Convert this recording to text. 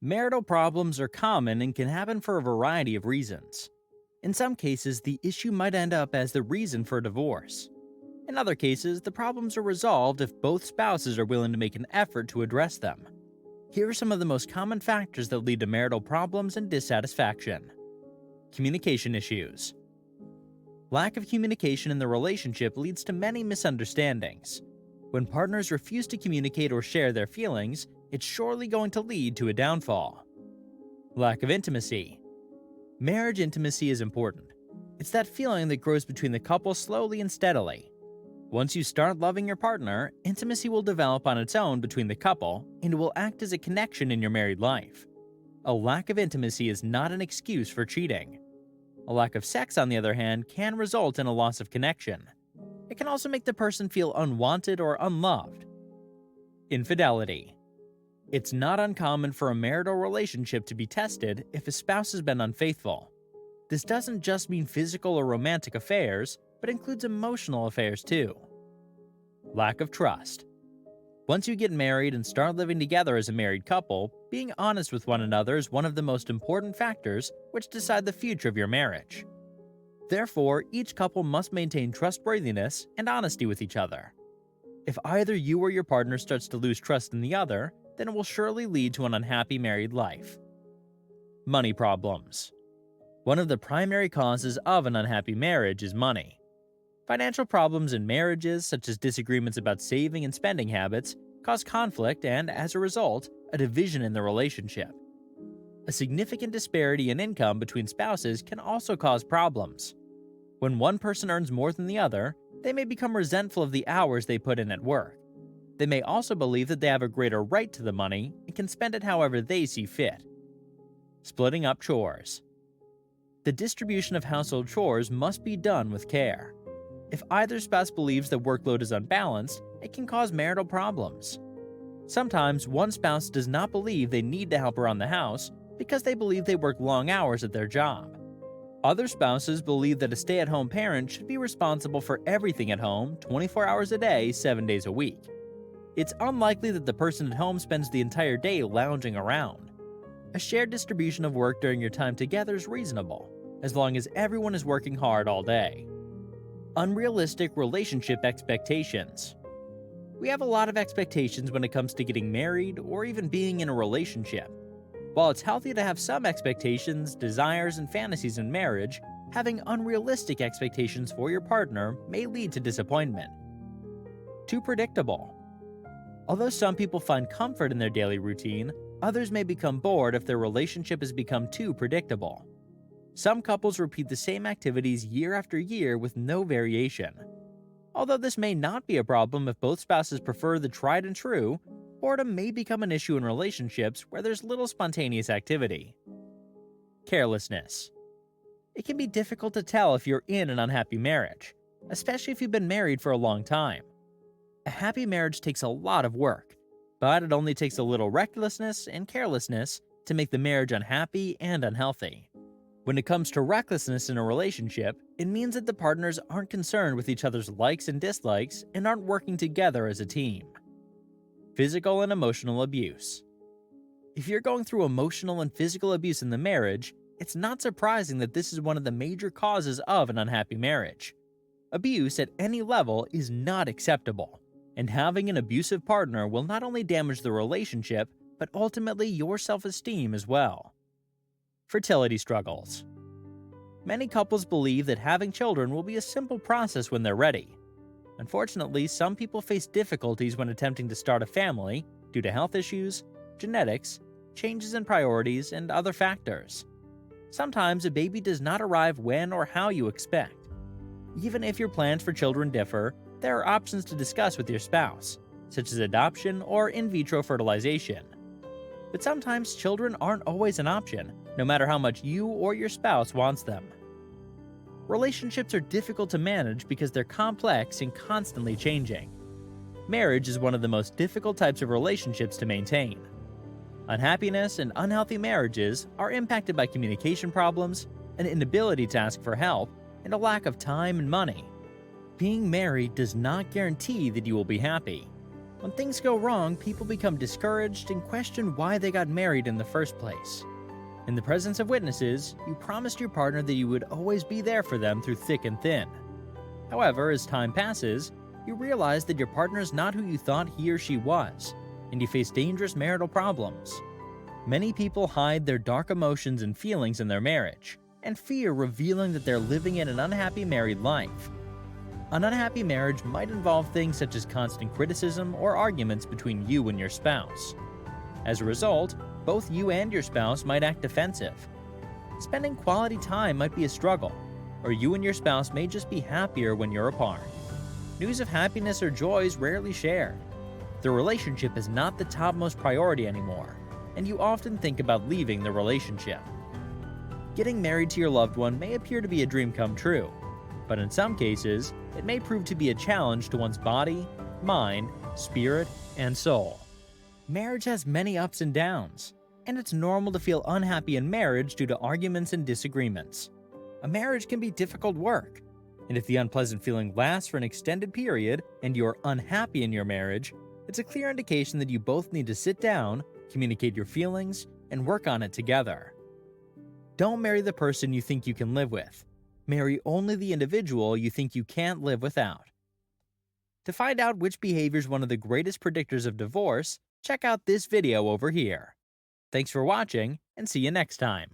Marital problems are common and can happen for a variety of reasons. In some cases, the issue might end up as the reason for a divorce. In other cases, the problems are resolved if both spouses are willing to make an effort to address them. Here are some of the most common factors that lead to marital problems and dissatisfaction. Communication issues. Lack of communication in the relationship leads to many misunderstandings. When partners refuse to communicate or share their feelings, it's surely going to lead to a downfall. Lack of intimacy. Marriage intimacy is important. It's that feeling that grows between the couple slowly and steadily. Once you start loving your partner, intimacy will develop on its own between the couple and it will act as a connection in your married life. A lack of intimacy is not an excuse for cheating. A lack of sex, on the other hand, can result in a loss of connection. It can also make the person feel unwanted or unloved. Infidelity. It's not uncommon for a marital relationship to be tested if a spouse has been unfaithful. This doesn't just mean physical or romantic affairs, but includes emotional affairs too. Lack of trust. Once you get married and start living together as a married couple, being honest with one another is one of the most important factors which decide the future of your marriage. Therefore, each couple must maintain trustworthiness and honesty with each other. If either you or your partner starts to lose trust in the other, then it will surely lead to an unhappy married life. Money problems. One of the primary causes of an unhappy marriage is money. Financial problems in marriages, such as disagreements about saving and spending habits, cause conflict and, as a result, a division in the relationship. A significant disparity in income between spouses can also cause problems. When one person earns more than the other, they may become resentful of the hours they put in at work. They may also believe that they have a greater right to the money and can spend it however they see fit. Splitting up chores. The distribution of household chores must be done with care. If either spouse believes the workload is unbalanced, it can cause marital problems. Sometimes one spouse does not believe they need to help around the house because they believe they work long hours at their job. Other spouses believe that a stay-at-home parent should be responsible for everything at home 24 hours a day, 7 days a week. It's unlikely that the person at home spends the entire day lounging around. A shared distribution of work during your time together is reasonable, as long as everyone is working hard all day. Unrealistic relationship expectations. We have a lot of expectations when it comes to getting married or even being in a relationship. While it's healthy to have some expectations, desires, and fantasies in marriage, having unrealistic expectations for your partner may lead to disappointment. Too predictable. Although some people find comfort in their daily routine, others may become bored if their relationship has become too predictable. Some couples repeat the same activities year after year with no variation. Although this may not be a problem if both spouses prefer the tried and true, boredom may become an issue in relationships where there's little spontaneous activity. Carelessness. It can be difficult to tell if you're in an unhappy marriage, especially if you've been married for a long time. A happy marriage takes a lot of work, but it only takes a little recklessness and carelessness to make the marriage unhappy and unhealthy. When it comes to recklessness in a relationship, it means that the partners aren't concerned with each other's likes and dislikes and aren't working together as a team. Physical and emotional abuse. If you're going through emotional and physical abuse in the marriage, it's not surprising that this is one of the major causes of an unhappy marriage. Abuse at any level is not acceptable, and having an abusive partner will not only damage the relationship, but ultimately your self-esteem as well. Fertility struggles. Many couples believe that having children will be a simple process when they're ready. Unfortunately, some people face difficulties when attempting to start a family due to health issues, genetics, changes in priorities, and other factors. Sometimes a baby does not arrive when or how you expect. Even if your plans for children differ, there are options to discuss with your spouse, such as adoption or in vitro fertilization. But sometimes children aren't always an option, no matter how much you or your spouse wants them. Relationships are difficult to manage because they're complex and constantly changing. Marriage is one of the most difficult types of relationships to maintain. Unhappiness and unhealthy marriages are impacted by communication problems, an inability to ask for help, and a lack of time and money. Being married does not guarantee that you will be happy. When things go wrong, people become discouraged and question why they got married in the first place. In the presence of witnesses, you promised your partner that you would always be there for them through thick and thin. However, as time passes, you realize that your partner is not who you thought he or she was, and you face dangerous marital problems. Many people hide their dark emotions and feelings in their marriage, and fear revealing that they're living in an unhappy married life. An unhappy marriage might involve things such as constant criticism or arguments between you and your spouse. As a result, both you and your spouse might act defensive. Spending quality time might be a struggle, or you and your spouse may just be happier when you're apart. News of happiness or joy is rarely shared. The relationship is not the topmost priority anymore, and you often think about leaving the relationship. Getting married to your loved one may appear to be a dream come true, but in some cases, it may prove to be a challenge to one's body, mind, spirit, and soul. Marriage has many ups and downs, and it's normal to feel unhappy in marriage due to arguments and disagreements. A marriage can be difficult work, and if the unpleasant feeling lasts for an extended period and you're unhappy in your marriage, it's a clear indication that you both need to sit down, communicate your feelings, and work on it together. Don't marry the person you think you can live with. Marry only the individual you think you can't live without. To find out which behavior is one of the greatest predictors of divorce, check out this video over here. Thanks for watching, and see you next time.